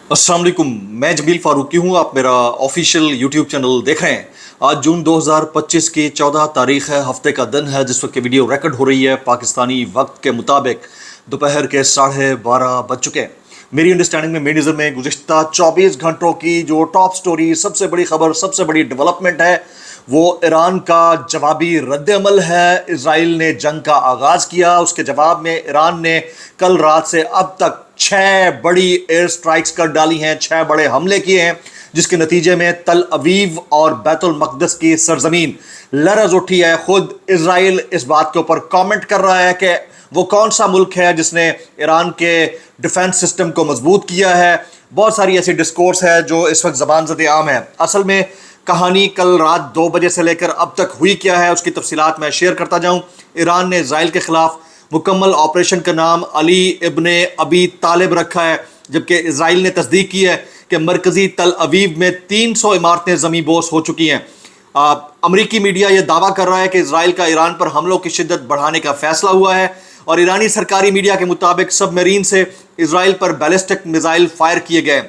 अस्सलाम वालेकुम। मैं जमील फारूकी हूँ। आप मेरा ऑफिशियल यूट्यूब चैनल देख रहे हैं। आज जून 2025 की 14 तारीख है, हफ्ते का दिन है जिस वक्त वीडियो रिकॉर्ड हो रही है। पाकिस्तानी वक्त के मुताबिक दोपहर के 12:30 बज चुके हैं। मेरी अंडरस्टैंडिंग में, मेरी नज़र में गुज़िश्ता 24 घंटों की जो टॉप स्टोरी, सबसे बड़ी खबर, सबसे बड़ी डेवलपमेंट है वो ईरान का जवाबी रद्द-ए-अमल है। इसराइल ने जंग का आगाज़ किया, उसके जवाब में ईरान ने कल रात से अब तक 6 बड़ी एयर स्ट्राइक्स कर डाली हैं, 6 बड़े हमले किए हैं, जिसके नतीजे में तल अवीव और बैतुल मक़दस की सरजमीन लरज़ उठी है। खुद इसराइल इस बात के ऊपर कमेंट कर रहा है कि वो कौन सा मुल्क है जिसने ईरान के डिफेंस सिस्टम को मजबूत किया है। बहुत सारी ऐसी डिस्कोर्स है जो इस वक्त ज़बान ज़द आम है। असल में कहानी कल रात 2 बजे से लेकर अब तक हुई क्या है, उसकी तफसीलात मैं शेयर करता जाऊँ। ईरान ने इसराइल के ख़िलाफ़ मुकम्मल ऑपरेशन का नाम अली इब्ने अबी तालिब रखा है, जबकि इसराइल ने तस्दीक की है कि मरकज़ी तल अवीव में 300 इमारतें ज़मीं बोस हो चुकी हैं। अमरीकी मीडिया ये दावा कर रहा है कि इसराइल का ईरान पर हमलों की शिद्दत बढ़ाने का फैसला हुआ है, और ईरानी सरकारी मीडिया के मुताबिक सबमरीन से इसराइल पर बैलिस्टिक मिसाइल फायर किए गए।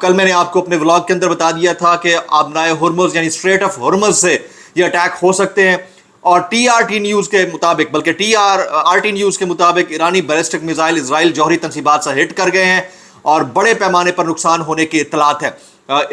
कल मैंने आपको अपने व्लॉग के अंदर बता दिया था कि आबनाए हुर्मुज़ यानी स्ट्रेट ऑफ हुर्मुज़ से ये अटैक हो सकते हैं, और टीआरटी न्यूज़ के मुताबिक, बल्कि टीआरटी न्यूज़ के मुताबिक ईरानी बैलिस्टिक मिसाइल इसराइल जौहरी तनसीबात से हिट कर गए हैं और बड़े पैमाने पर नुकसान होने की इत्तलात है।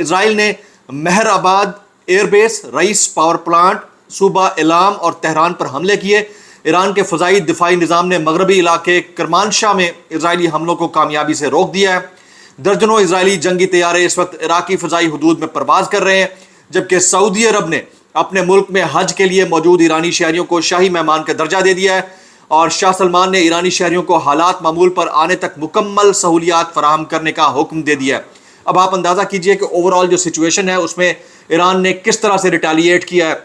इसराइल ने Mehrabad airbase, rice power plant, सूबा इलाम और तेहरान पर हमले किए। ईरान के फ़ज़ाई दिफाई निज़ाम ने मगरबी इलाके करमानशाह में इसराइली हमलों को कामयाबी से रोक दिया है। दर्जनों इसराइली जंगी तैयारे इस वक्त इराकी फ़ज़ाई हदूद में परवाज़ कर रहे हैं, जबकि सऊदी अरब ने अपने मुल्क में हज के लिए मौजूद ईरानी शहरियों को शाही मेहमान का दर्जा दे दिया है, और शाह सलमान ने ईरानी शहरियों को हालात मामूल पर आने तक मुकम्मल सहूलियात फराहम करने का हुक्म दे दिया है। अब आप अंदाज़ा कीजिए कि ओवरऑल जो सिचुएशन है उसमें ईरान ने किस तरह से रिटेलिएट किया है।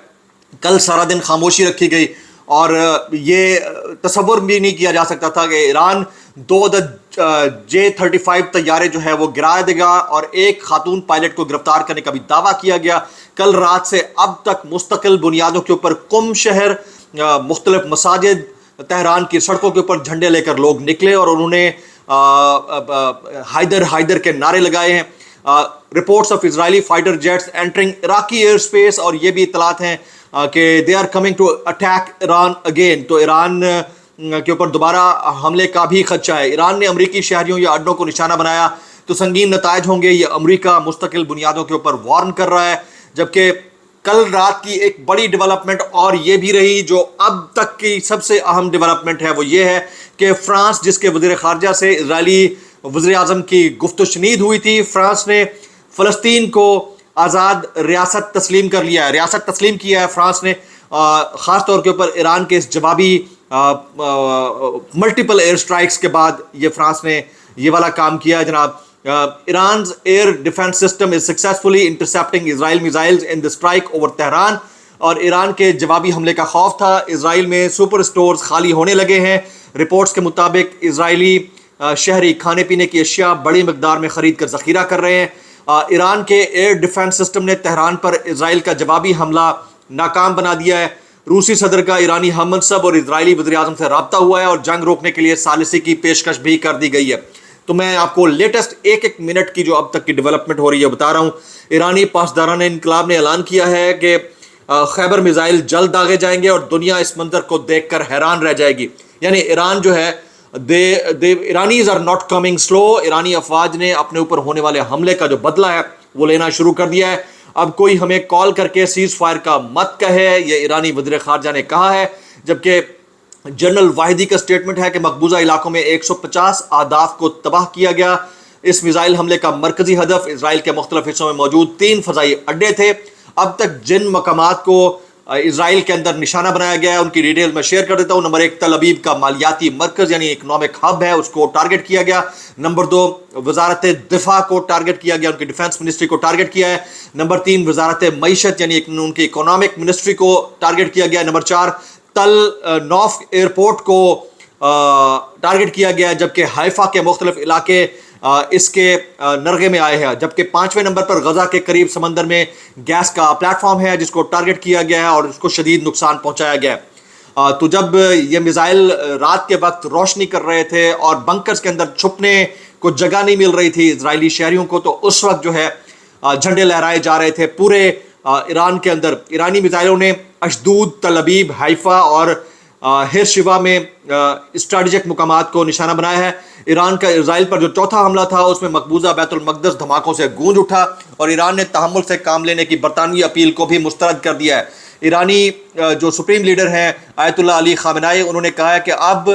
कल सारा दिन खामोशी रखी गई, और ये तसव्वुर भी नहीं किया जा सकता था कि ईरान 2 J-35 तैयारे जो है वो गिरा देगा, और एक खातून पायलट को गिरफ्तार करने का भी दावा किया गया। कल रात से अब तक मुस्तकिल बुनियादों के ऊपर कुम शहर, मुख्तलिफ मसाजिद, तेहरान की सड़कों के ऊपर झंडे लेकर लोग निकले और उन्होंने हैदर हैदर के नारे लगाए हैं। Reports of Israeli fighter jets entering Iraqi air space, और ये भी इतलात हैं कि they are coming to attack Iran again. तो ईरान के ऊपर दोबारा हमले का भी खदशा है। ईरान ने अमरीकी शहरियों या अड्डों को निशाना बनाया तो संगीन नतायज होंगे। ये अमरीका मुस्तकिल बुनियादों के ऊपर वार्न कर रहा है। जबकि कल रात की एक बड़ी डेवलपमेंट और ये भी रही, जो अब तक की सबसे अहम डेवलपमेंट है, वो ये है कि फ्रांस, जिसके वज़ीर ख़ारजा से इसराइली वज़ीर आज़म की गुफ्तशनीद हुई थी, फ्रांस ने फ़लस्तीन को आज़ाद रियासत तस्लीम कर लिया है, रियासत तस्लीम किया है फ्रांस ने। ख़ास तौर के ऊपर ईरान के इस जवाबी मल्टीपल एयर स्ट्राइक्स के बाद ये फ्रांस ने ये वाला काम किया है जनाब। Iran's air defense system is successfully intercepting Israel missiles in the strike over Tehran, और ईरान के जवाबी हमले का खौफ था। इसराइल में सुपर स्टोर्स खाली होने लगे हैं। रिपोर्ट्स के मुताबिक इसराइली शहरी खाने पीने की अशिया बड़ी मकदार में ख़रीद कर ज़ख़ीरा कर रहे हैं। ईरान के एयर डिफेंस सिस्टम ने तेहरान पर इसराइल का जवाबी हमला नाकाम बना दिया है। रूसी सदर का ईरानी हम मनसब और इसराइली वज़ीर आज़म से रब्ता हुआ है, और जंग रोकने के लिए सालिसी की पेशकश भी कर दी गई है। तो मैं आपको लेटेस्ट एक मिनट की जो अब तक की डेवलपमेंट हो रही है बता रहा हूँ। ईरानी पासदारान इनकलाब ने ऐलान किया है कि खैबर मिसाइल जल्द दागे जाएंगे, और दुनिया इस मंजर को देखकर हैरान रह जाएगी। यानी ईरान जो है, ईरानीज आर नॉट कमिंग स्लो। ईरानी अफवाज ने अपने ऊपर होने वाले हमले का जो बदला है वो लेना शुरू कर दिया है। अब कोई हमें कॉल करके सीज फायर का मत कहे, ये ईरानी वज़ीर ख़ारजा ने कहा है। जबकि जनरल वाहिदी का स्टेटमेंट है कि मकबूजा इलाकों में 150 आदाफ को तबाह किया गया। इस मिसाइल हमले का मरकजी हदफ इसराइल के मुख्तलिफ हिस्सों में मौजूद 3 फ़ज़ाई अड्डे थे। अब तक जिन मकामात को इसराइल के अंदर निशाना बनाया गया है उनकी डिटेल मैं शेयर कर देता हूँ। नंबर 1, तल अवीव का मालियाती मरकज़ यानी इकनॉमिक हब है, उसको टारगेट किया गया। नंबर 2, वजारत दिफा को टारगेट किया गया, उनकी डिफेंस मिनिस्ट्री को टारगेट किया है। नंबर 3, वजारत मईशत यानी उनकी इकोनॉमिक मिनिस्ट्री को टारगेट किया गया। नंबर 4, तल नौफ एयरपोर्ट को टारगेट किया गया, जबकि हाइफा के मुख्तलिफ इलाके इसके नरगे में आए हैं। जबकि 5वें नंबर पर गजा के करीब समंदर में गैस का प्लेटफॉर्म है जिसको टारगेट किया गया है और उसको शदीद नुकसान पहुंचाया गया है। तो जब ये मिसाइल रात के वक्त रोशनी कर रहे थे और बंकर्स के अंदर छुपने को जगह नहीं मिल रही थी इजरायली शहरियों को, तो उस वक्त जो है झंडे लहराए जा रहे थे पूरे ईरान के अंदर। ईरानी मिसाइलों ने अशदूद, तल अबीब, हाइफा और हिरशिवा में स्ट्रेटेजिक मुकामात को निशाना बनाया है। ईरान का इजराइल पर जो चौथा हमला था उसमें मकबूजा बैतुल मक़दस धमाकों से गूंज उठा और ईरान ने तहम्मुल से काम लेने की बरतानवी अपील को भी मुस्तरद कर दिया है। ईरानी जो सुप्रीम लीडर हैं आयतुल्लाह अली ख़ामेनेई, उन्होंने कहा है कि अब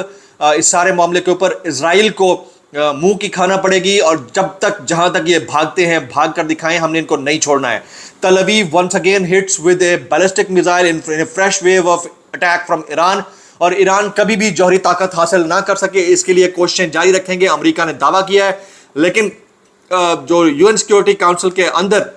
इस सारे मामले के ऊपर इजराइल को मुंह की खाना पड़ेगी और जब तक जहां तक ये भागते हैं भाग कर दिखाएं, हमने इनको नहीं छोड़ना है। Tel Aviv once again hits with a ballistic missile in a fresh wave of attack from Iran, और ईरान कभी भी जौहरी ताकत हासिल ना कर सके इसके लिए कोशिशें जारी रखेंगे, अमेरिका ने दावा किया है। लेकिन जो यूएन सिक्योरिटी काउंसिल के अंदर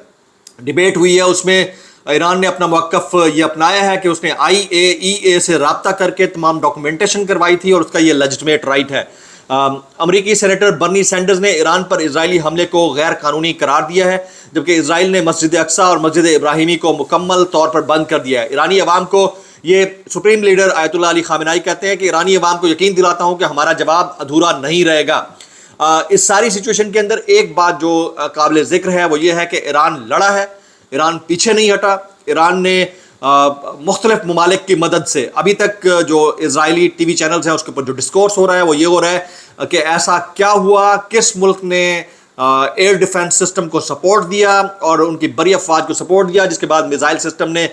डिबेट हुई है उसमें ईरान ने अपना मौक़िफ़ ये अपनाया है कि उसने IAEA से रब्ता करके तमाम डॉक्यूमेंटेशन करवाई थी और उसका ये लेजिटिमेट राइट है। अमरीकी सेनेटर बर्नी सैंडर्स ने ईरान पर इजरायली हमले को गैर कानूनी करार दिया है, जबकि इजराइल ने मस्जिद अक्सा और मस्जिद इब्राहिमी को मुकम्मल तौर पर बंद कर दिया है। ईरानी अवाम को, ये supreme leader Ayatollah Ali Khamenei कहते हैं कि ईरानी अवाम को यकीन दिलाता हूँ कि हमारा जवाब अधूरा नहीं रहेगा। इस सारी सिचुएशन के अंदर एक बात जो काबिल ज़िक्र है वो ये है कि ईरान लड़ा है, ईरान पीछे नहीं हटा। ईरान ने मुख्तलिफ ममालिक की मदद से अभी तक जो इजरायली TV चैनल्स हैं उसके ऊपर जो डिस्कोर्स हो रहा है वो ये हो रहा है कि ऐसा क्या हुआ, किस मुल्क ने एयर डिफेंस सिस्टम को सपोर्ट दिया और उनकी बरी अफवाज को सपोर्ट दिया, जिसके बाद मिसाइल सिस्टम ने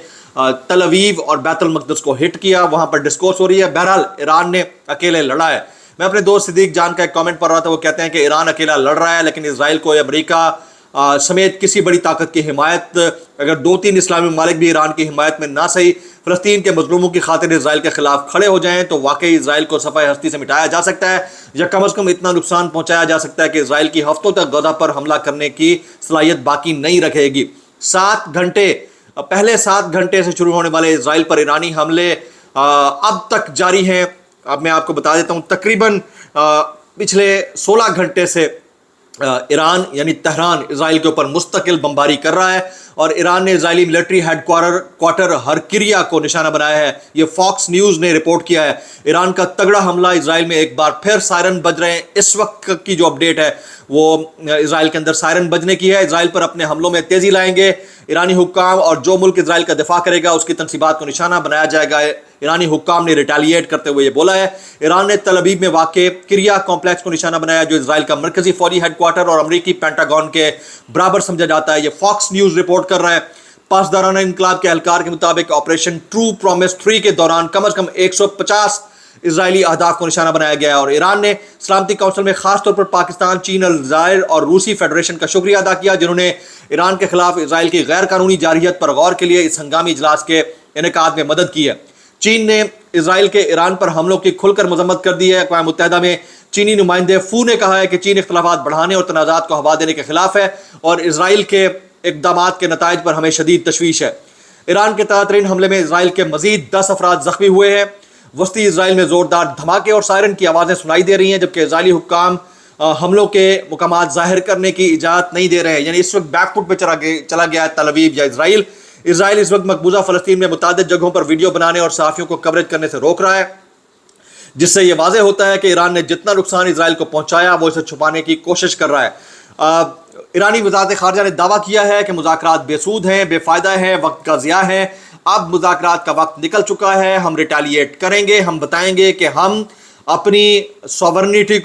तल अवीव और बैतुल मक़दस को हिट किया। वहाँ पर डिस्कोर्स हो रही है। बहरहाल ईरान ने अकेले लड़ा है। मैं अपने दोस्त सिद्दीक जान का एक कमेंट पढ़ रहा था, वो कहते हैं कि ईरान अकेला लड़ रहा है लेकिन इजराइल को अमेरिका समेत किसी बड़ी ताकत की हिमायत, अगर 2-3 इस्लामी ममालिक भी ईरान की हिमायत में ना सही फ़लस्तीन के मजलूमों की खातिर इजराइल के खिलाफ खड़े हो जाएं तो वाकई इजराइल को सफ़ाए हस्ती से मिटाया जा सकता है, या कम अज़ कम इतना नुकसान पहुंचाया जा सकता है कि इजराइल की हफ्तों तक गज़ा पर हमला करने की सलाहियत बाकी नहीं रखेगी। 7 घंटे पहले 7 घंटे से शुरू होने वाले इजराइल पर ईरानी हमले अब तक जारी हैं। अब मैं आपको बता देता हूँ, तकरीबन पिछले 16 घंटे से ईरान यानी तेहरान इजराइल के ऊपर मुस्तकिल बमबारी कर रहा है और ईरान ने इजरायली मिलिट्री हेडक्वार्टर हरकिरिया को निशाना बनाया है। ये फॉक्स न्यूज़ ने रिपोर्ट किया है। ईरान का तगड़ा हमला इजराइल में, एक बार फिर सायरन बज रहे हैं। इस वक्त की जो अपडेट है वो इजराइल के अंदर सायरन बजने की है। इजराइल पर अपने हमलों में तेज़ी लाएंगे ईरानी हुक्काम, और जो मुल्क इजराइल का दिफा करेगा उसकी तनसीबात को निशाना बनाया जाएगा। ईरानी हुक्काम ने रिटेलिएट करते हुए ये बोला है। ईरान ने तल अबीब में वाक़े किरिया कॉम्प्लेक्स को निशाना बनाया जो इजराइल का मरकजी फौजी हेडक्वार्टर और अमरीकी पेंटागन के बराबर समझा जाता है। ये फॉक्स न्यूज़ रिपोर्ट कर रहा है। पासदाराना इनकलाब के एहलकार के मुताबिक ऑपरेशन ट्रू प्रॉमिस 3 के दौरान कम अज़ कम 150 इजरायली अहदाफ को निशाना बनाया गया और ईरान ने सलामती काउंसिल में खास तौर पर पाकिस्तान, चीन, अलजायर और रूसी फेडरेशन का शुक्रिया अदा किया जिन्होंने ईरान के खिलाफ इजराइल की गैर कानूनी जारहियत पर गौर के लिए इस हंगामी इजलास के इनेकाद में मदद की है। चीन ने इजराइल के ईरान पर हमलों की खुलकर मजम्मत कर दी है। अक़वाम मुत्तहिदा में चीनी नुमाइंदे फू ने कहा है कि चीन इख्तलाफात बढ़ाने और तनाज़ात को हवा देने के खिलाफ है और इजराइल के इक़दामात के नताइज पर हमें शदीद तशवीश है। ईरान के ताज़ातरीन हमले में इजराइल के मजीद 10 अफराद ज़ख्मी हुए हैं। वस्ती इजराइल में ज़ोरदार धमाके और सायरन की आवाज़ें सुनाई दे रही हैं, जबकि इजरायली हुक्काम हमलों के मुकामात ज़ाहिर करने की इजाज़त नहीं दे रहे हैं। यानी इस वक्त बैकफुट पर चला गया है तल अवीव या इजराइल इस वक्त मकबूजा फ़लस्तीन में मुतादिद जगहों पर वीडियो बनाने और सहाफ़ियों को कवरेज करने से रोक रहा है, जिससे यह वाज़ेह होता है कि ईरान ने जितना नुकसान इजराइल को पहुँचाया वो इसे छुपाने की कोशिश कर रहा है। ईरानी वज़ारत ख़ारजा ने दावा किया है कि मुज़ाकरात बेसूद हैं, बेफ़ायदा है, वक्त का ज़िया है। अब मुज़ाकरात का वक्त निकल चुका है, हम रिटेलिएट करेंगे, हम बताएंगे कि हम अपनी सॉवरनिटी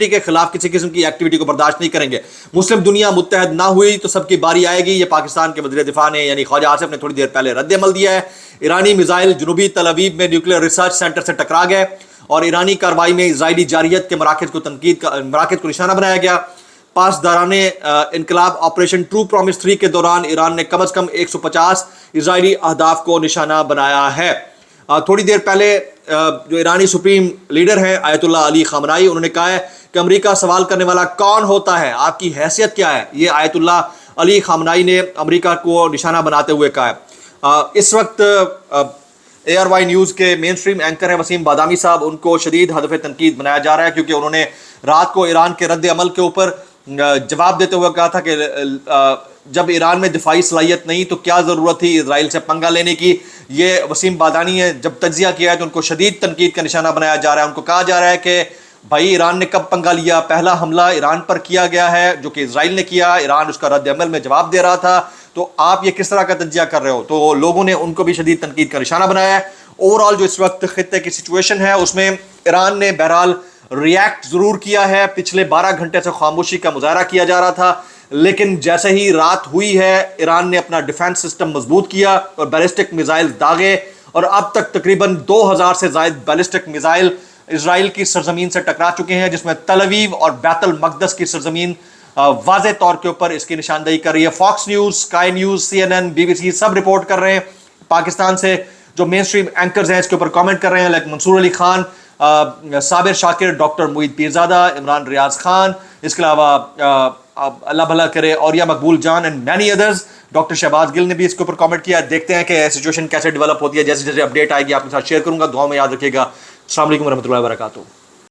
के खिलाफ किसी किस्म की एक्टिविटी को बर्दाश्त नहीं करेंगे। मुस्लिम दुनिया मुत्तहद ना हुई तो सबकी बारी आएगी। ये पाकिस्तान के वज़ीर दिफा ने यानी ख्वाजा आसिफ ने थोड़ी देर पहले रद्द-ए-अमल दिया है। ईरानी मिसाइल जनूबी तल अवीव में न्यूक्लियर रिसर्च सेंटर से टकरा गए और ईरानी कार्रवाई में इजरायली जारियत के मराकज़ को निशाना बनाया गया। पासदाराने इनकलाब ऑपरेशन ट्रू प्रॉमिस 3 के दौरान ईरान ने कम अज़ कम 150 इजरायली अहदाफ को निशाना बनाया है। थोड़ी देर पहले जो ईरानी सुप्रीम लीडर हैं आयतुल्लाह अली ख़ामेनेई, उन्होंने कहा है कि अमेरिका सवाल करने वाला कौन होता है, आपकी हैसियत क्या है। ये आयतुल्लाह अली ख़ामेनेई ने अमेरिका को निशाना बनाते हुए कहा है। इस वक्त ARY न्यूज़ के मेन स्ट्रीम एंकर हैं वसीम बादामी साहब, उनको शदीद हदफ तनकीद बनाया जा रहा है क्योंकि उन्होंने रात को ईरान के रद्द अमल के ऊपर जवाब देते हुए कहा था कि जब ईरान में दिफाई सलाहियत नहीं तो क्या ज़रूरत थी इजराइल से पंगा लेने की। ये वसीम बादानी है, जब तज्जिया किया है तो उनको शदीद तनकीद का निशाना बनाया जा रहा है। उनको कहा जा रहा है कि بھائی ایران نے کب پنگا لیا؟ پہلا حملہ ایران پر کیا گیا ہے جو کہ اسرائیل نے کیا، ایران اس کا رد عمل میں جواب دے رہا تھا، تو آپ یہ کس طرح کا تجزیہ کر رہے ہو؟ تو لوگوں نے ان کو بھی شدید تنقید کا نشانہ بنایا ہے۔ اوور آل جو اس وقت خطے کی سچویشن ہے اس میں ایران نے بہرحال ریاکٹ ضرور کیا ہے، پچھلے 12 گھنٹے سے خاموشی کا مظاہرہ کیا جا رہا تھا، لیکن جیسے ہی رات ہوئی ہے ایران نے اپنا ڈیفنس سسٹم مضبوط کیا اور بیلسٹک میزائل داغے، اور اب تک تقریباً 2000 سے زائد بیلسٹک میزائل اسرائیل کی سرزمین سے ٹکرا چکے ہیں، جس میں تل اویو اور بیت المقدس کی سرزمین واضح طور کے اوپر اس کی نشاندہی کر رہی ہے۔ Fox news, sky news, CNN، BBC سب رپورٹ کر رہے ہیں۔ پاکستان سے جو مین سٹریم اینکرز ہیں اس کے اوپر کامنٹ کر رہے ہیں، لائک منصور علی خان، صابر شاکر، ڈاکٹر معید پیرزادہ، عمران ریاض خان، اس کے علاوہ اللہ بھلا کرے Orya Maqbool Jan and many others. Doctor Shahbaz Gill نے بھی اس کے اوپر کامنٹ کیا۔ دیکھتے ہیں کہ سچویشن کیسے ڈیولپ ہوتی ہے، جیسے جیسے اپڈیٹ آئے گی آپ کے ساتھ شیئر کروں گا۔ دعاؤں میں یاد رکھیے گا۔ السلام علیکم ورحمۃ اللہ وبرکاتہ۔